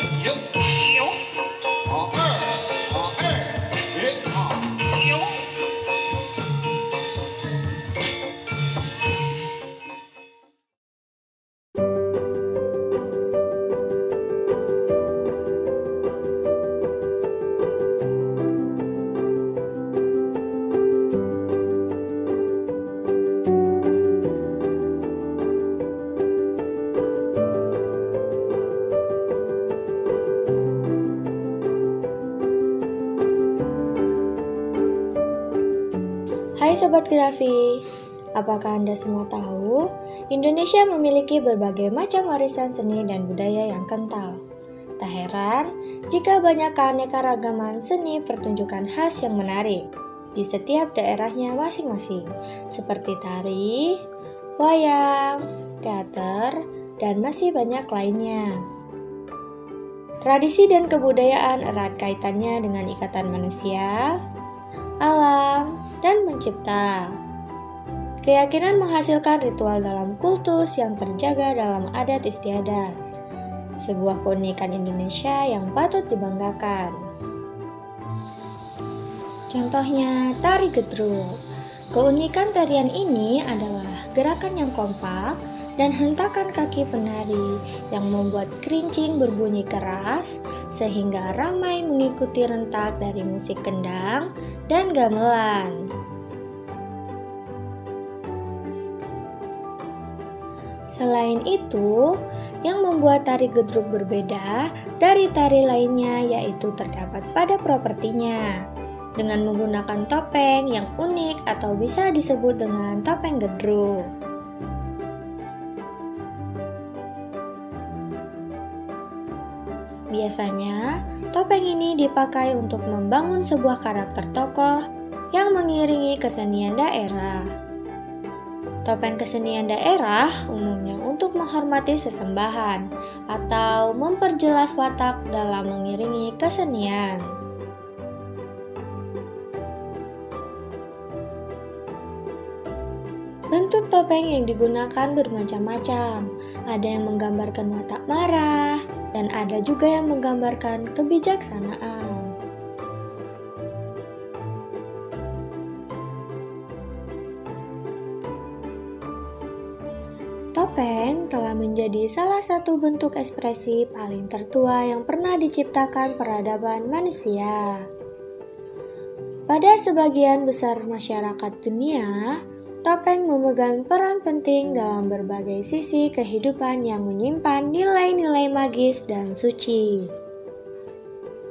有有，有。Hai Sobat Grafi, apakah Anda semua tahu Indonesia memiliki berbagai macam warisan seni dan budaya yang kental? Tak heran jika banyak keanekaragaman seni pertunjukan khas yang menarik di setiap daerahnya masing-masing, seperti tari, wayang, teater, dan masih banyak lainnya. Tradisi dan kebudayaan erat kaitannya dengan ikatan manusia, alam, dan mencipta. Keyakinan menghasilkan ritual dalam kultus yang terjaga dalam adat istiadat. Sebuah keunikan Indonesia yang patut dibanggakan. Contohnya, tari gedruk. Keunikan tarian ini adalah gerakan yang kompak dan hentakan kaki penari yang membuat kerincing berbunyi keras sehingga ramai mengikuti rentak dari musik kendang dan gamelan. Selain itu, yang membuat tari gedruk berbeda dari tari lainnya yaitu terdapat pada propertinya. Dengan menggunakan topeng yang unik atau bisa disebut dengan topeng gedruk. Biasanya, topeng ini dipakai untuk membangun sebuah karakter tokoh yang mengiringi kesenian daerah. Topeng kesenian daerah umumnya untuk menghormati sesembahan atau memperjelas watak dalam mengiringi kesenian. Bentuk topeng yang digunakan bermacam-macam. Ada yang menggambarkan watak marah, dan ada juga yang menggambarkan kebijaksanaan. Topeng telah menjadi salah satu bentuk ekspresi paling tertua yang pernah diciptakan peradaban manusia. Pada sebagian besar masyarakat dunia, topeng memegang peran penting dalam berbagai sisi kehidupan yang menyimpan nilai-nilai magis dan suci.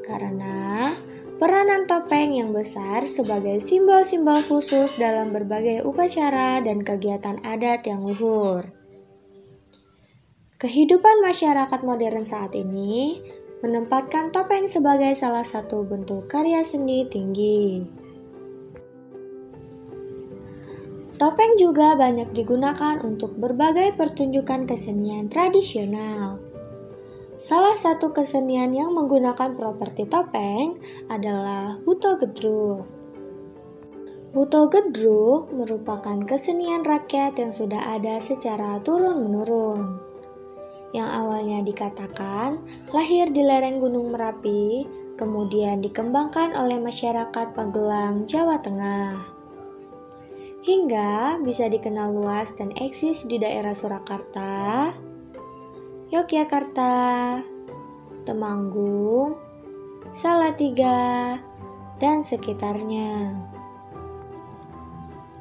Karena peranan topeng yang besar sebagai simbol-simbol khusus dalam berbagai upacara dan kegiatan adat yang luhur. Kehidupan masyarakat modern saat ini menempatkan topeng sebagai salah satu bentuk karya seni tinggi. Topeng juga banyak digunakan untuk berbagai pertunjukan kesenian tradisional. Salah satu kesenian yang menggunakan properti topeng adalah buto gedruk. Buto gedruk merupakan kesenian rakyat yang sudah ada secara turun-menurun. Yang awalnya dikatakan lahir di lereng Gunung Merapi, kemudian dikembangkan oleh masyarakat Magelang, Jawa Tengah. Hingga bisa dikenal luas dan eksis di daerah Surakarta, Yogyakarta, Temanggung, Salatiga, dan sekitarnya.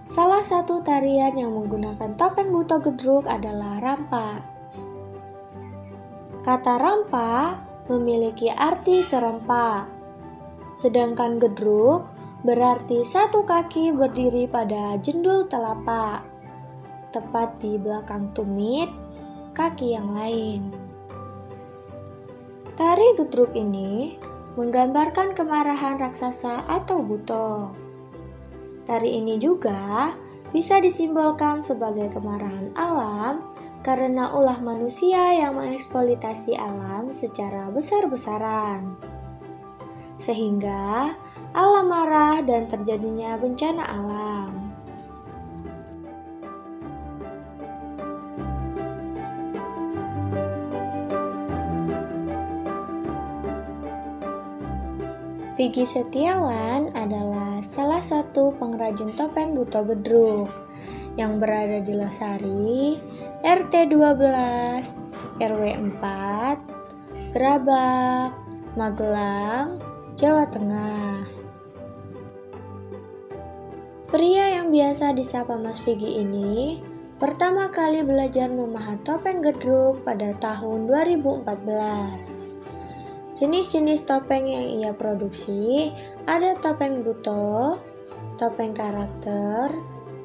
Salah satu tarian yang menggunakan topeng buto gedruk adalah rampa. Kata rampa memiliki arti serempak, sedangkan gedruk berarti satu kaki berdiri pada jendul telapak, tepat di belakang tumit kaki yang lain. Tari gedruk ini menggambarkan kemarahan raksasa atau buto. Tari ini juga bisa disimbolkan sebagai kemarahan alam karena ulah manusia yang mengeksploitasi alam secara besar-besaran. Sehingga alam marah dan terjadinya bencana alam. Vicky Setiawan adalah salah satu pengrajin topeng Buto Gedruk yang berada di Losari, RT 12, RW 4, Gerabak, Magelang, Jawa Tengah. Pria yang biasa disapa Mas Vicky ini pertama kali belajar memahat topeng gedruk pada tahun 2014. Jenis-jenis topeng yang ia produksi ada topeng buto, topeng karakter,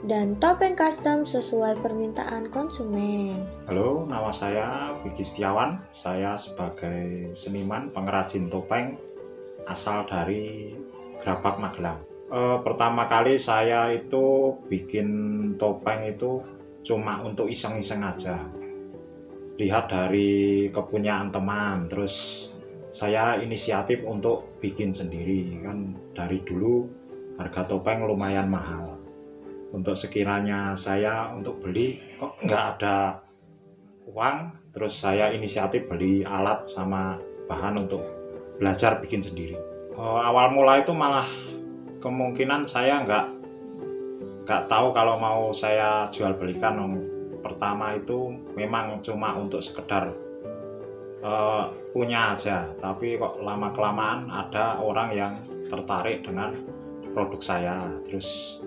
dan topeng custom sesuai permintaan konsumen. Halo, nama saya Vicky Setiawan. Saya sebagai seniman pengrajin topeng asal dari Gerabak, Magelang. Pertama kali saya itu bikin topeng itu cuma untuk iseng-iseng aja. Lihat dari kepunyaan teman, terus saya inisiatif untuk bikin sendiri. Kan dari dulu harga topeng lumayan mahal. Untuk sekiranya saya untuk beli kok nggak ada uang, terus saya inisiatif beli alat sama bahan untuk belajar bikin sendiri. Awal mula itu malah kemungkinan saya nggak tahu kalau mau saya jual belikan. Pertama itu memang cuma untuk sekedar punya aja, tapi kok lama-kelamaan ada orang yang tertarik dengan produk saya. Terus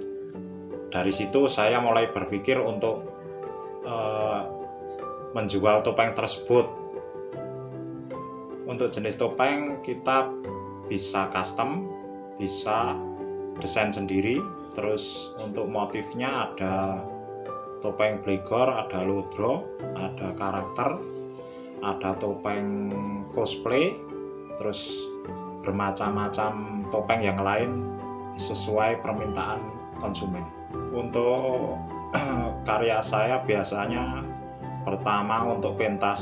dari situ saya mulai berpikir untuk menjual topeng tersebut. Untuk jenis topeng kita bisa custom, bisa desain sendiri. Terus untuk motifnya ada topeng blegor, ada ludro, ada karakter, ada topeng cosplay, terus bermacam-macam topeng yang lain sesuai permintaan konsumen. Untuk karya saya biasanya pertama untuk pentas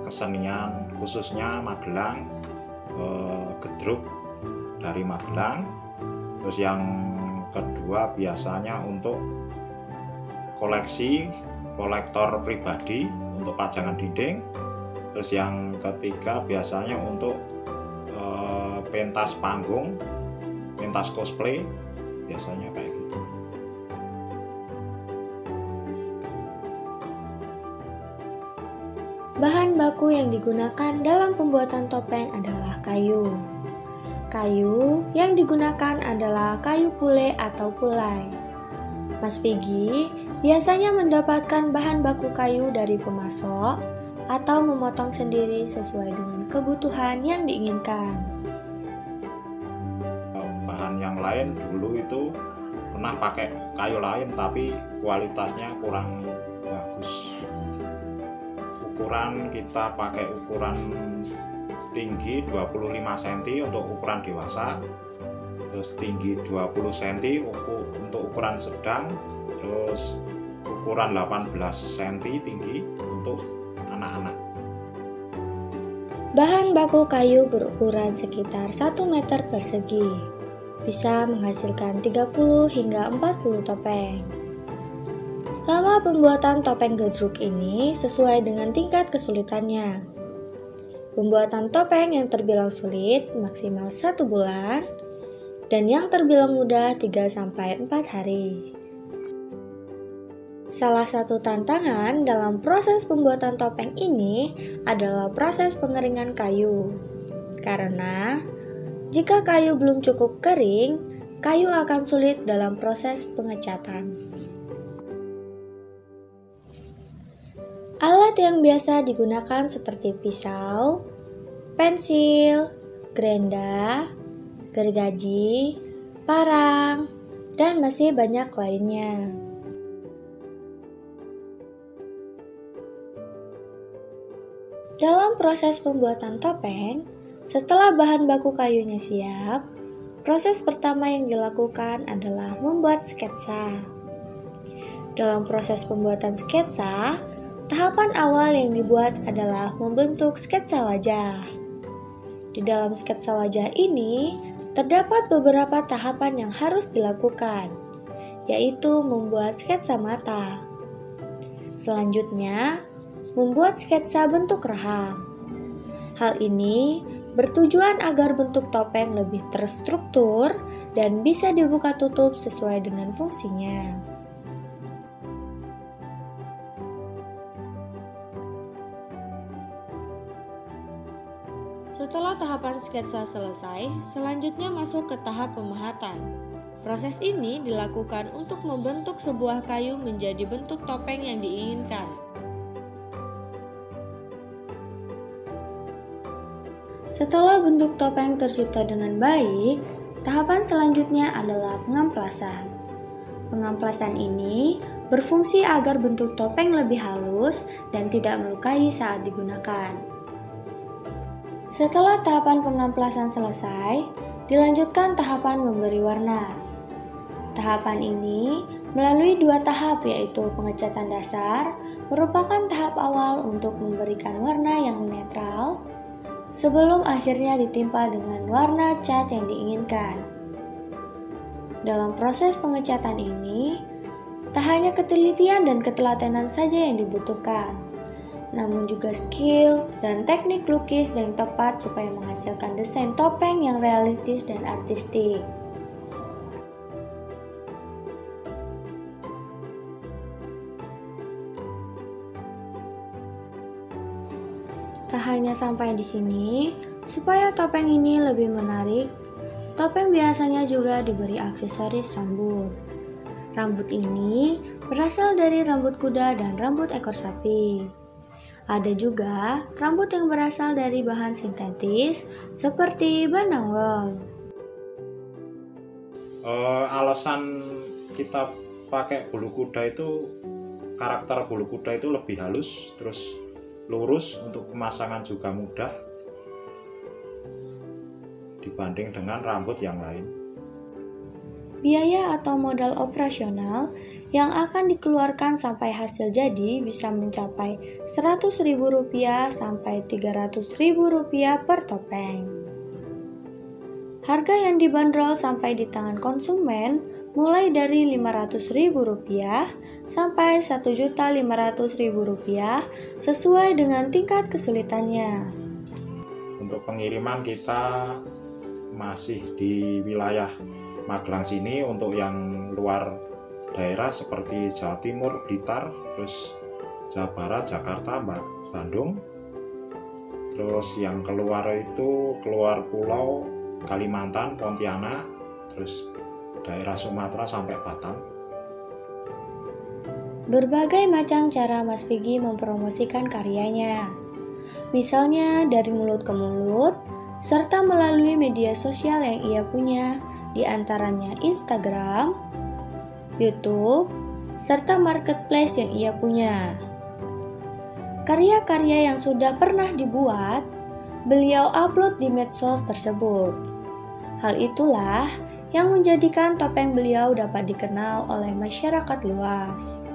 kesenian khususnya Magelang, gedruk dari Magelang. Terus yang kedua biasanya untuk kolektor pribadi untuk pajangan dinding. Terus yang ketiga biasanya untuk pentas panggung, pentas cosplay, biasanya kayak gitu. Bahan baku yang digunakan dalam pembuatan topeng adalah kayu. Kayu yang digunakan adalah kayu pule atau pulai. Mas Vicky biasanya mendapatkan bahan baku kayu dari pemasok atau memotong sendiri sesuai dengan kebutuhan yang diinginkan. Bahan yang lain dulu itu pernah pakai kayu lain tapi kualitasnya kurang bagus. Ukuran kita pakai ukuran tinggi 25 cm untuk ukuran dewasa, terus tinggi 20 cm untuk ukuran sedang, terus ukuran 18 cm tinggi untuk anak-anak. Bahan baku kayu berukuran sekitar 1 meter persegi, bisa menghasilkan 30 hingga 40 topeng. Lama pembuatan topeng gedruk ini sesuai dengan tingkat kesulitannya. Pembuatan topeng yang terbilang sulit maksimal 1 bulan, dan yang terbilang mudah 3-4 hari. Salah satu tantangan dalam proses pembuatan topeng ini adalah proses pengeringan kayu. Karena jika kayu belum cukup kering, kayu akan sulit dalam proses pengecatan. Alat yang biasa digunakan seperti pisau, pensil, gerenda, gergaji, parang, dan masih banyak lainnya. Dalam proses pembuatan topeng, setelah bahan baku kayunya siap, proses pertama yang dilakukan adalah membuat sketsa. Dalam proses pembuatan sketsa, tahapan awal yang dibuat adalah membentuk sketsa wajah. Di dalam sketsa wajah ini, terdapat beberapa tahapan yang harus dilakukan, yaitu membuat sketsa mata. Selanjutnya, membuat sketsa bentuk rahang. Hal ini bertujuan agar bentuk topeng lebih terstruktur dan bisa dibuka tutup sesuai dengan fungsinya. Setelah tahapan sketsa selesai, selanjutnya masuk ke tahap pemahatan. Proses ini dilakukan untuk membentuk sebuah kayu menjadi bentuk topeng yang diinginkan. Setelah bentuk topeng tercipta dengan baik, tahapan selanjutnya adalah pengamplasan. Pengamplasan ini berfungsi agar bentuk topeng lebih halus dan tidak melukai saat digunakan. Setelah tahapan pengamplasan selesai, dilanjutkan tahapan memberi warna. Tahapan ini melalui 2 tahap, yaitu pengecatan dasar merupakan tahap awal untuk memberikan warna yang netral sebelum akhirnya ditimpa dengan warna cat yang diinginkan. Dalam proses pengecatan ini, tak hanya ketelitian dan ketelatenan saja yang dibutuhkan, namun juga skill dan teknik lukis yang tepat supaya menghasilkan desain topeng yang realistis dan artistik. Tak hanya sampai di sini, supaya topeng ini lebih menarik, topeng biasanya juga diberi aksesoris rambut. Rambut ini berasal dari rambut kuda dan rambut ekor sapi. Ada juga rambut yang berasal dari bahan sintetis seperti benang wol. Alasan kita pakai bulu kuda itu, karakter bulu kuda itu lebih halus, terus lurus, untuk pemasangan juga mudah dibanding dengan rambut yang lain. Biaya atau modal operasional yang akan dikeluarkan sampai hasil jadi bisa mencapai Rp100.000 sampai Rp300.000 per topeng. Harga yang dibanderol sampai di tangan konsumen mulai dari Rp500.000 sampai Rp1.500.000 sesuai dengan tingkat kesulitannya. Untuk pengiriman kita masih di wilayah Magelang sini. Untuk yang luar daerah seperti Jawa Timur, Blitar, terus Jawa Barat, Jakarta, Bandung. Terus yang keluar itu keluar pulau Kalimantan, Pontianak, terus daerah Sumatera sampai Batam. Berbagai macam cara Mas Pigi mempromosikan karyanya. Misalnya dari mulut ke mulut, serta melalui media sosial yang ia punya, di antaranya Instagram, YouTube, serta marketplace yang ia punya. Karya-karya yang sudah pernah dibuat, beliau upload di medsos tersebut. Hal itulah yang menjadikan topeng beliau dapat dikenal oleh masyarakat luas.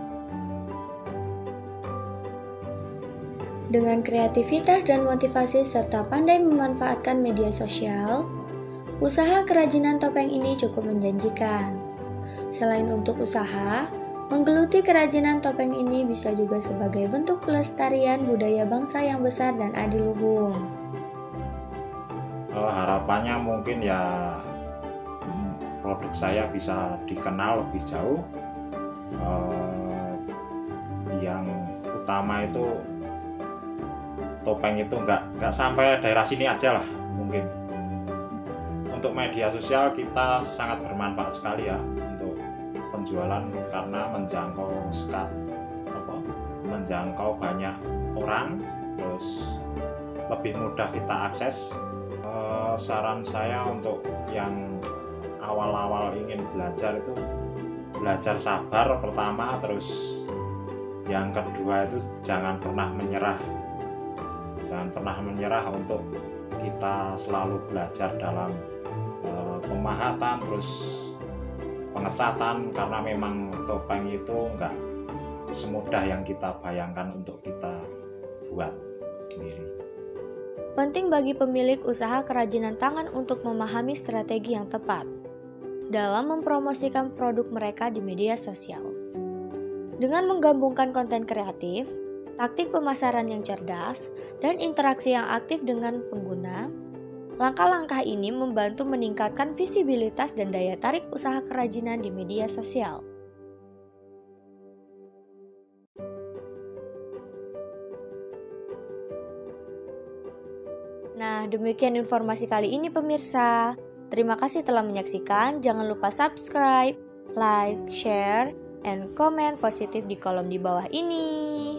Dengan kreativitas dan motivasi serta pandai memanfaatkan media sosial, usaha kerajinan topeng ini cukup menjanjikan. Selain untuk usaha, menggeluti kerajinan topeng ini bisa juga sebagai bentuk pelestarian budaya bangsa yang besar dan adiluhung. Harapannya mungkin ya produk saya bisa dikenal lebih jauh. Yang utama itu topeng itu nggak sampai daerah sini aja lah mungkin. Untuk media sosial kita sangat bermanfaat sekali ya untuk penjualan, karena menjangkau banyak orang, terus lebih mudah kita akses. Saran saya untuk yang awal-awal ingin belajar itu belajar sabar pertama, terus yang kedua itu jangan pernah menyerah untuk kita selalu belajar dalam pemahatan, terus pengecatan, karena memang topeng itu enggak semudah yang kita bayangkan untuk kita buat sendiri. Penting bagi pemilik usaha kerajinan tangan untuk memahami strategi yang tepat dalam mempromosikan produk mereka di media sosial. Dengan menggabungkan konten kreatif, taktik pemasaran yang cerdas, dan interaksi yang aktif dengan pengguna, Langkah-langkah ini membantu meningkatkan visibilitas dan daya tarik usaha kerajinan di media sosial. Nah, demikian informasi kali ini pemirsa. Terima kasih telah menyaksikan. Jangan lupa subscribe, like, share, and comment positif di kolom di bawah ini.